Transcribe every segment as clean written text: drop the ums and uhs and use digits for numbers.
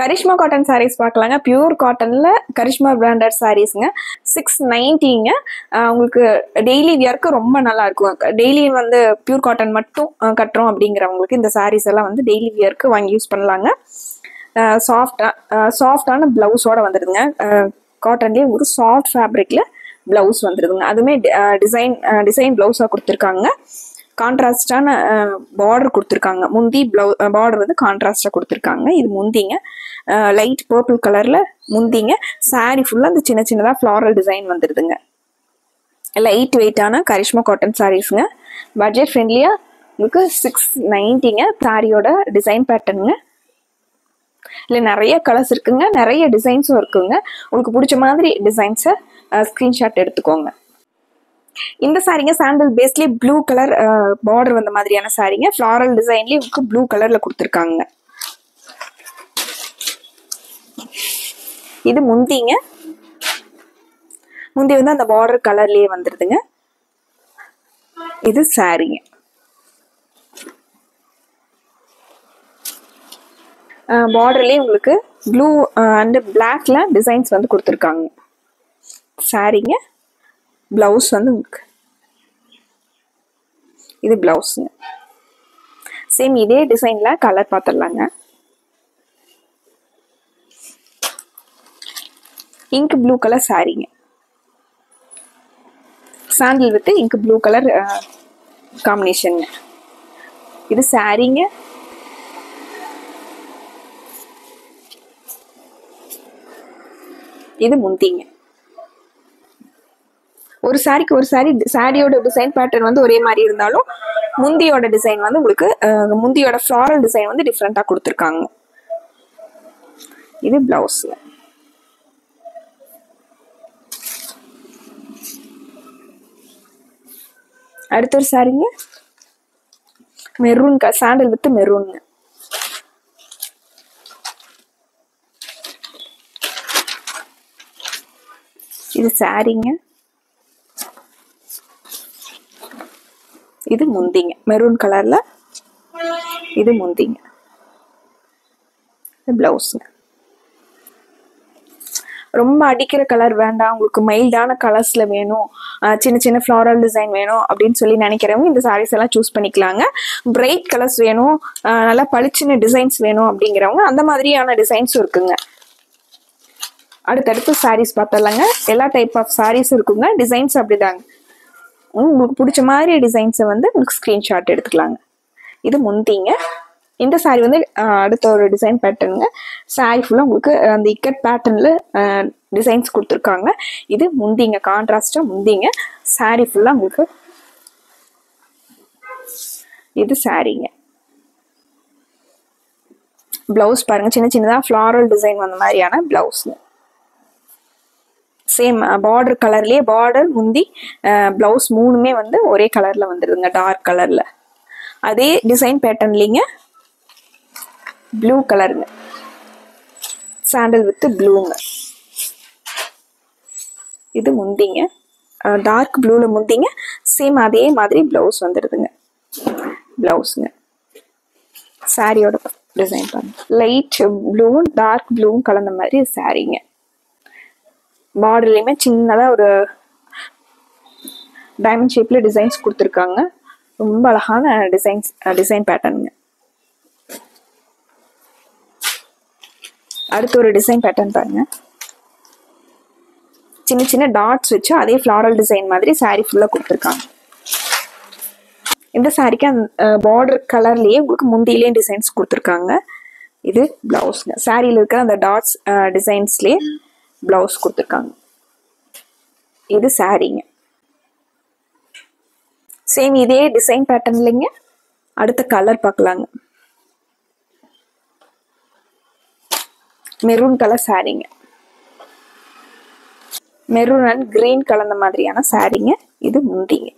Karishma cotton saris பார்க்கலாங்க. Pure காட்டனில் Karishma branded சாரீஸுங்க. 690ங்க. உங்களுக்கு டெய்லி வியர்க்கு ரொம்ப நல்லா இருக்கும். டெய்லி வந்து பியூர் காட்டன் மட்டும் கட்டுறோம் அப்படிங்கிறவங்களுக்கு இந்த சாரீஸ் எல்லாம் வந்து டெய்லி வியர்க்கு வாங்கி யூஸ் பண்ணலாங்க. சாஃப்டான ப்ளவுஸோட வந்துடுதுங்க. காட்டன்லேயே ஒரு சாஃப்ட் ஃபேப்ரிக்கில் ப்ளவுஸ் வந்துடுதுங்க. அதுவுமே டிசைன் ப்ளவுஸாக கொடுத்துருக்காங்க. கான்ட்ராஸ்டான பார்டர் கொடுத்துருக்காங்க. முந்தி பார்டர் வந்து கான்ட்ராஸ்டாக கொடுத்துருக்காங்க. இது முந்திங்க, லைட் பர்பிள் கலரில் முந்திங்க. சாரீ ஃபுல்லாக அந்த சின்ன சின்னதாக ஃப்ளாரல் டிசைன் வந்துடுதுங்க. லைட் வெயிட்டான கரிஷ்மா காட்டன் சாரீஸுங்க. பட்ஜெட் ஃப்ரெண்ட்லியாக உங்களுக்கு 690ங்க. சாரியோட டிசைன் பேட்டர்னுங்க. இல்லை நிறைய கலர்ஸ் இருக்குங்க, நிறைய டிசைன்ஸும் இருக்குங்க. உங்களுக்கு பிடிச்ச மாதிரி டிசைன்ஸை ஸ்க்ரீன்ஷாட் எடுத்துக்கோங்க. இந்த சாரீங்க சாண்டல் பேஸ்லேயே ப்ளூ கலர் பார்டர் வந்த மாதிரியான சாரீங்க. ஃப்ளாரல் டிசைன்லேயே உங்களுக்கு ப்ளூ கலரில் கொடுத்துருக்காங்க. இது முந்திங்க. முந்தி வந்து அந்த பார்டர் கலர்லேயே வந்துடுதுங்க. இது சாரீங்க. பார்டர்லேயே உங்களுக்கு ப்ளூ அண்ட் பிளாக்ல டிசைன்ஸ் வந்து கொடுத்துருக்காங்க. சாரீங்க. பிளவுஸ் வந்து உங்களுக்கு இது பிளவுஸுங்க. சேம் இதே டிசைன்ல கலர் பார்த்துடலாங்க. இங்க் ப்ளூ கலர் சாரீங்க. Sandal with ink blue colour combination. இது சாரீங்க. இது முந்திங்க. ஒரு சாரிக்கு ஒரு சாரியோட டிசைன் பேட்டர்ன் வந்து ஒரே மாதிரி இருந்தாலும் முந்தியோட டிசைன் வந்து உங்களுக்கு முந்தியோட ஃப்ளாரல் டிசைன் வந்து டிஃப்ரெண்டா கொடுத்துருக்காங்க. இது பிளவுஸ். அடுத்த ஒரு சாரிங்க. Maroon sandal with maroon. இது சாரிங்க. இது முந்திங்க. மெரூன் கலர்ல இது முந்திங்க. பிளவுஸுங்க. ரொம்ப அடிக்கிற கலர் வேண்டாம், உங்களுக்கு மைல்டான கலர்ஸ்ல வேணும், சின்ன சின்ன ஃப்ளாரல் டிசைன் வேணும் அப்படின்னு சொல்லி நினைக்கிறவங்க இந்த சாரீஸ் எல்லாம் சூஸ் பண்ணிக்கலாங்க. பிரைட் கலர்ஸ் வேணும், நல்லா பளிச்சின டிசைன்ஸ் வேணும் அப்படிங்கிறவங்க அந்த மாதிரியான டிசைன்ஸும் இருக்குங்க. அடுத்தடுத்து சாரீஸ் பார்த்தலாங்க. எல்லா டைப் ஆஃப் சாரீஸும் இருக்குங்க. டிசைன்ஸ் அப்படிதாங்க. உங்களுக்கு பிடிச்ச மாதிரி டிசைன்ஸை வந்து உங்களுக்கு ஸ்க்ரீன்ஷாட் எடுத்துக்கலாங்க. இது முந்திங்க. இந்த சாரீ வந்து அடுத்த ஒரு டிசைன் பேட்டர்னுங்க. சாரீ ஃபுல்லாக உங்களுக்கு அந்த இக்கட் பேட்டர்னில் டிசைன்ஸ் கொடுத்துருக்காங்க. இது முந்திங்க. கான்ட்ராஸ்டாக முந்திங்க. சாரீ ஃபுல்லாக உங்களுக்கு இது சாரீங்க. பிளவுஸ் பாருங்க, சின்ன சின்னதாக ஃப்ளாரல் டிசைன் வந்த மாதிரியான பிளவுஸுங்க. சேம் பார்டர் கலர்லேயே பார்டர் முந்தி பிளவுஸ் மூணுமே வந்து ஒரே கலர்ல வந்துடுதுங்க, டார்க் கலர்ல. அதே டிசைன் பேட்டர்ன்லிங்க ப்ளூ கலருங்க. சாண்டல் வித் ப்ளூங்க. இது முந்திங்க. டார்க் ப்ளூல முந்திங்க. சேம் அதே மாதிரி பிளவுஸ் வந்துடுதுங்க. பிளவுஸுங்க. சாரியோட டிசைன் பாருங்க. லைட் ப்ளூவும் டார்க் ப்ளூவும் கலந்த மாதிரி சாரீங்க. பார்டர்லையுமே சின்னதாக ஒரு டைமண்ட் ஷேப்ல டிசைன்ஸ் கொடுத்துருக்காங்க. ரொம்ப அழகான டிசைன் பேட்டர்னுங்க. அடுத்து ஒரு டிசைன் பேட்டர்ன் பாருங்க. சின்ன சின்ன டாட்ஸ் வச்சு அதே ஃப்ளாரல் டிசைன் மாதிரி சாரீ ஃபுல்லாக கொடுத்துருக்காங்க. இந்த சாரிக்கு அந்த பார்டர் கலர்லேயே உங்களுக்கு முந்தியிலேயே டிசைன்ஸ் கொடுத்துருக்காங்க. இது பிளவுஸ்ங்க. சாரியில் இருக்கிற அந்த டாட்ஸ் டிசைன்ஸ்லேயே பிளவுஸ் கொடுத்துருக்காங்க. இது சாரீங்க. சேம் இதே டிசைன் பேட்டர்ன்லைங்க அடுத்த கலர் பார்க்கலாங்க. மெரூன் கலர் சாரீங்க. மெரூன் அண்ட் கிரீன் கலந்த மாதிரியான சாரீங்க. இது முந்திங்க.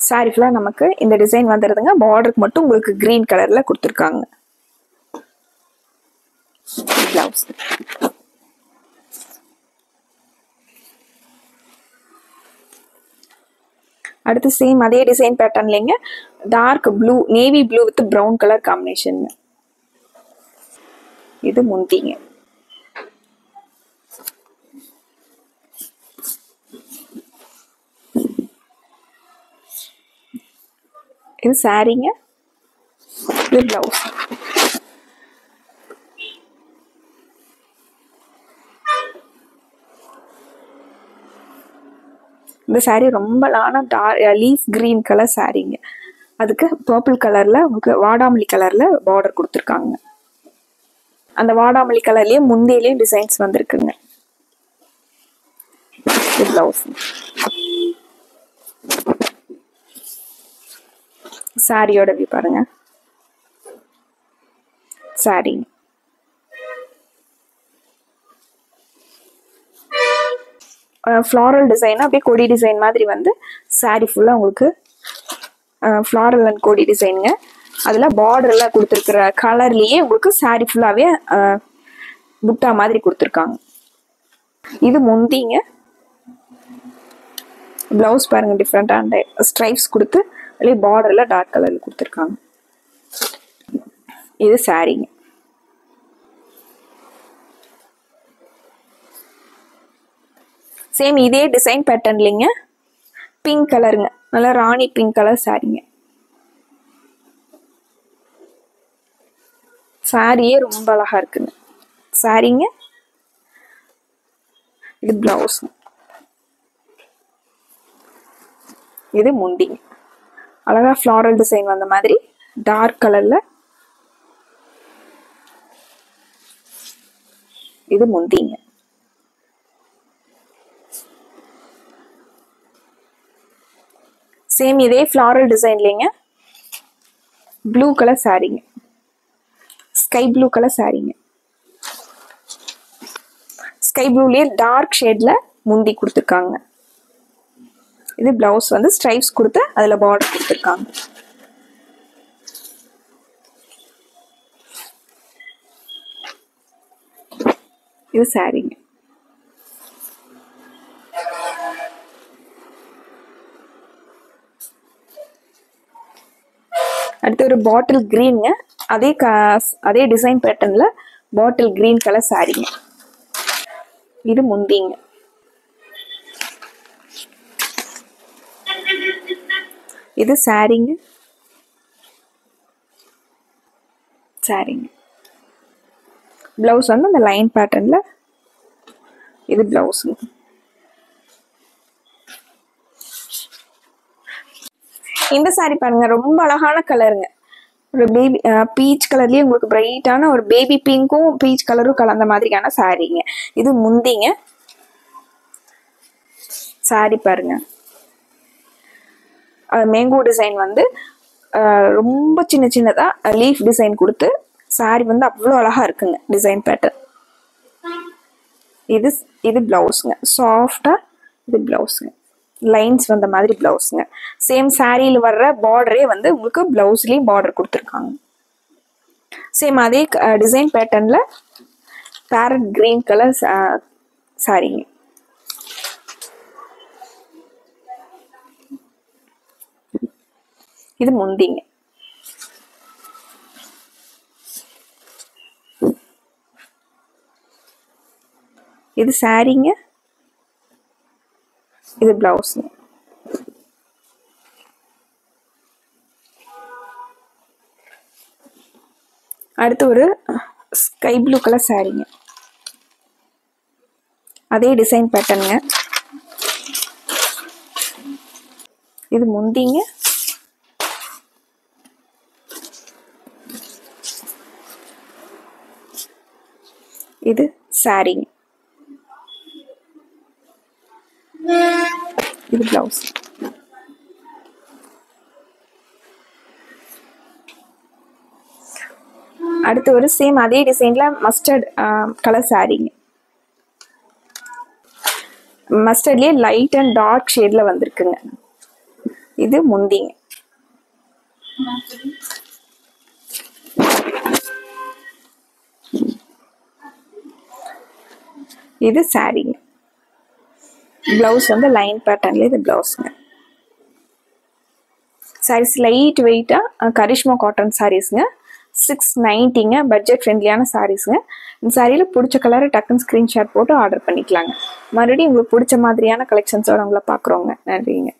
சாரி ஃபுல்லாக நமக்கு இந்த டிசைன் வந்துடுதுங்க. பார்டருக்கு மட்டும் உங்களுக்கு கிரீன் கலர்ல கொடுத்துருக்காங்க. பிளவுஸ். அடுத்து சேம் அதே டிசைன் பேட்டர்ன்லைங்க dark blue, navy blue with brown colour combination. இது முந்திங்க. இது சாரீங்க. இது பிளவுஸ். இந்த சாரீ ரொம்ப லீஃப் கிரீன் கலர் சாரீங்க. அதுக்கு பர்பிள் கலர்ல உங்களுக்கு வாடாமல்லி கலர்ல பார்டர் கொடுத்துருக்காங்க. அந்த வாடாமல்லி கலர்லயே முந்தியிலயும் டிசைன்ஸ் வந்திருக்குங்க. இது பிளவுஸ். சாரியோட வியூ பாருங்க. சாரி ஃப்ளாரல் டிசைன், அப்படியே கொடி டிசைன் மாதிரி வந்து சாரி ஃபுல்லா உங்களுக்கு ஃப்ளாரல் அண்ட் கொடி டிசைனுங்க. அதில் பார்டரில் கொடுத்துருக்குற கலர்லேயே உங்களுக்கு சாரி ஃபுல்லாகவே புட்டா மாதிரி கொடுத்துருக்காங்க. இது முந்திங்க. பிளவுஸ் பாருங்க, டிஃப்ரெண்டான ஸ்ட்ரைப்ஸ் கொடுத்து அப்படியே பார்டரில் டார்க் கலரில் கொடுத்துருக்காங்க. இது சாரிங்க. சேம் இதே டிசைன் பேட்டர்ன்லிங்க, பிங்க் கலருங்க, நல்லா ராணி பிங்க் கலர் சாரிங்க. சாரியே ரொம்ப அழகா இருக்குங்க சாரிங்க. இது பிளவுஸ். இது முந்திங்க. அழகா ஃப்ளாரல் டிசைன் வந்த மாதிரி டார்க் கலர்ல. இது முந்திங்க. சேம் இதே ஃப்ளாரல் டிசைன்லிங்க, ப்ளூ கலர் சாரிங்க, ஸ்கை ப்ளூ கலர் சாரிங்க. ஸ்கை ப்ளூலயே டார்க் ஷேட்ல முந்தி கொடுத்துருக்காங்க. இது பிளவுஸ் வந்து ஸ்ட்ரைப்ஸ் கொடுத்து அதுல பார்டர் கொடுத்துருக்காங்க. இது சாரிங்க. அடுத்து ஒரு பாட்டில் கிரீனுங்க, அதே டிசைன் பேட்டர்ன்ல பாட்டில் கிரீன் கலர் சாரிங்க. இது முந்திங்க. இது சாரிங்க. சாரிங்க. பிளவுஸ் வந்து அந்த லைன் பேட்டர்ன்ல. இது பிளவுஸுங்க. இந்த சாரி பாருங்க, ரொம்ப அழகான கலருங்க. ஒரு பேபி பீச் கலர்லயே உங்களுக்கு பிரைட்டான ஒரு பேபி பிங்க்கும் பீச் கலரும் கலந்த மாதிரியான சாரிங்க. இது முந்திங்க. சாரி பாருங்க, மேங்கோ டிசைன் வந்து ரொம்ப சின்ன சின்னதா லீஃப் டிசைன் கொடுத்து சாரி வந்து அவ்வளோ அழகா இருக்குங்க டிசைன் பேட்டர்ன். இது பிளவுஸுங்க, சாஃப்டா. இது பிளவுஸுங்க, லைன்ஸ் வந்த மாதிரி பிளவுஸுங்க. சேம் சாரியில் வர்ற பார்டரே வந்து உங்களுக்கு பிளவுஸ்லயும் பார்டர் கொடுத்துருக்காங்க. சேம் அதே டிசைன் பேட்டர்ன்ல பேரட் கிரீன் கலர் சாரிங்க. இது முந்திங்க. இது சாரிங்க. இது பிளவுஸ். அடுத்து ஒரு ஸ்கை ப்ளூ கலர் சாரிங்க, அதே டிசைன் பேட்டர்னுங்க. இது முந்திங்க. இது சாரிங்க. இது பிளவுஸ். அடுத்து ஒரு சேம் அதே டிசைன்ல மஸ்டர்ட் கலர் சாரிங்க. மஸ்டர்ட்லயே லைட் அண்ட் டார்க் ஷேட்ல வந்திருக்குங்க. இது முந்திங்க. இது சாரிங்க. பிளவுஸ் வந்து லைன் பேட்டர்ன்ல. இது பிளவுஸ்ங்க. சாரீஸ் லைட் வெயிட்டாக கரிஷ்மா காட்டன் சாரீஸுங்க. 690ங்க. பட்ஜெட் ஃப்ரெண்ட்லியான சாரீஸுங்க. இந்த சாரியில் பிடிச்ச கலரை டக்குன்னு ஸ்க்ரீன்ஷாட் போட்டு ஆர்டர் பண்ணிக்கலாங்க. மறுபடியும் உங்களுக்கு பிடிச்ச மாதிரியான கலெக்ஷன்ஸோட உங்களை பார்க்குறோங்க. நன்றிங்க.